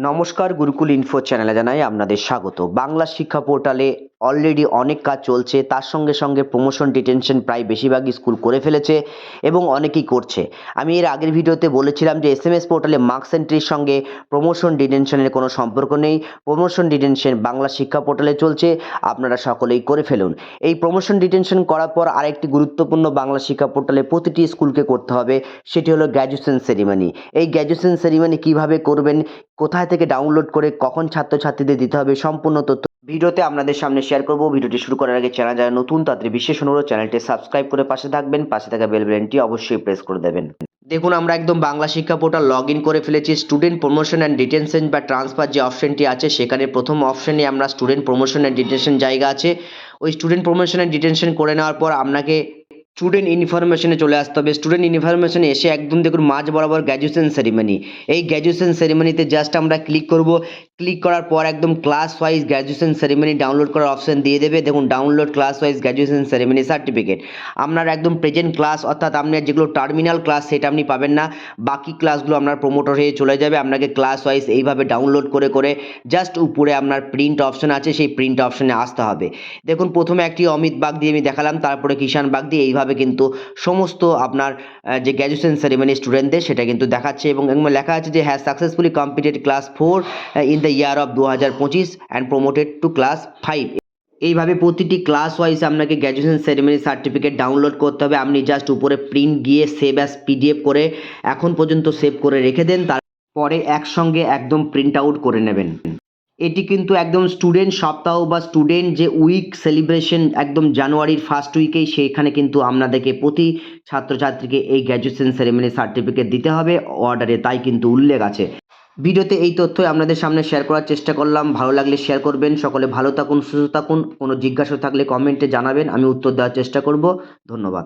নমস্কার, গুরুকুল ইনফো চ্যানেলে জানাই আপনাদের স্বাগত। বাংলা শিক্ষা পোর্টালে অলরেডি অনেক কাজ চলছে, তার সঙ্গে সঙ্গে প্রমোশন ডিটেনশন প্রায় বেশিরভাগই স্কুল করে ফেলেছে এবং অনেকেই করছে। আমি এর আগের ভিডিওতে বলেছিলাম যে এসএমএস পোর্টালে মার্কস এন্ট্রির সঙ্গে প্রমোশন ডিটেনশনের কোনো সম্পর্ক নেই। প্রমোশন ডিটেনশন বাংলা শিক্ষা পোর্টালে চলছে, আপনারা সকলেই করে ফেলুন। এই প্রমোশন ডিটেনশন করার পর আরেকটি গুরুত্বপূর্ণ বাংলা শিক্ষা পোর্টালে প্রতিটি স্কুলকে করতে হবে, সেটি হলো গ্র্যাজুয়েশন সেরিমনি। এই গ্র্যাজুয়েশন সেরিমনি কীভাবে করবেন, কোথায় থেকে ডাউনলোড করে কখন ছাত্রছাত্রীদের দিতে হবে, সম্পূর্ণ তথ্য ভিডিওতে আপনাদের সামনে শেয়ার করব। ভিডিওটি শুরু করার আগে চ্যানেল যারা নতুন তাদের বিশেষ অনুরোধ, চ্যানেলটি সাবস্ক্রাইব করে পাশে থাকবেন, পাশে থাকা বেল বাটনটি অবশ্যই প্রেস করে দেবেন। দেখুন, আমরা একদম বাংলা শিক্ষা পোর্টাল লগ ইন করে ফেলেছি। স্টুডেন্ট প্রমোশন অ্যান্ড ডিটেনশন বা ট্রান্সফার যে অপশনটি আছে, সেখানে প্রথম অপশনে আমরা স্টুডেন্ট প্রমোশন অ্যান্ড ডিটেনশন জায়গা আছে। ওই স্টুডেন্ট প্রমোশন অ্যান্ড ডিটেনশন করে নেওয়ার পর আপনাকে স্টুডেন্ট ইনফরমেশনে চলে আসতে হবে। স্টুডেন্ট ইনফরমেশনে এসে একদম দেখুন মাঝ বরাবর গ্র্যাজুয়েশন সেরিমনি। এই গ্র্যাজুয়েশন সেরিমনিতে জাস্ট আমরা ক্লিক করব। ক্লিক করার পর একদম class wise graduation ceremony download করার অপশন দিয়ে দেবে। দেখুন, download class wise graduation ceremony certificate. আপনার একদম প্রেজেন্ট ক্লাস, অর্থাৎ আপনার যেগুলো টার্মিনাল ক্লাস সেটা আপনি পাবেন না, বাকি ক্লাসগুলো আপনার প্রমোটর হয়ে চলে যাবে। আপনাকে ক্লাস ওয়াইজ এইভাবে ডাউনলোড করে করে জাস্ট উপরে আপনার প্রিন্ট অপশন আছে, সেই প্রিন্ট অপশনে আসতে হবে। দেখুন, প্রথমে একটি অমিত বাগ দিয়ে আমি দেখালাম, তারপরে কিষাণ বাগ দিয়ে, এইভাবে কিন্তু সমস্ত আপনার যে গ্র্যাজুয়েশন সেরিমনি স্টুডেন্টদের সেটা কিন্তু দেখাচ্ছে এবং লেখা আছে যে has successfully completed class 4 in the year of 2025 and promoted two class 5। এইভাবে প্রতিটি ক্লাস ওয়াইজ আপনাকে গ্র্যাজুয়েশন সেরিমনি সার্টিফিকেট ডাউনলোড করতে হবে। আপনি জাস্ট উপরে প্রিন্ট গিয়ে সেভ অ্যাজ পিডিএফ করে এখন পর্যন্ত সেভ করে রেখে দেন, তারপরে একসঙ্গে একদম প্রিন্ট আউট করে নেবেন। এটি কিন্তু একদম স্টুডেন্ট সপ্তাহ বা স্টুডেন্ট যে উইক সেলিব্রেশন একদম জানুয়ারির ফার্স্ট উইকেই, সেইখানে কিন্তু আপনাদেরকে প্রতি ছাত্রছাত্রীকে এই গ্র্যাজুয়েশন সেরিমনি সার্টিফিকেট দিতে হবে অর্ডারে, তাই কিন্তু উল্লেখ আছে। ভিডিওতে এই তথ্যই আপনাদের সামনে শেয়ার করার চেষ্টা করলাম। ভালো লাগলে শেয়ার করবেন। সকলে ভালো থাকুন, সুস্থ থাকুন। কোনো জিজ্ঞাসা থাকলে কমেন্টে জানাবেন, আমি উত্তর দেওয়ার চেষ্টা করব। ধন্যবাদ।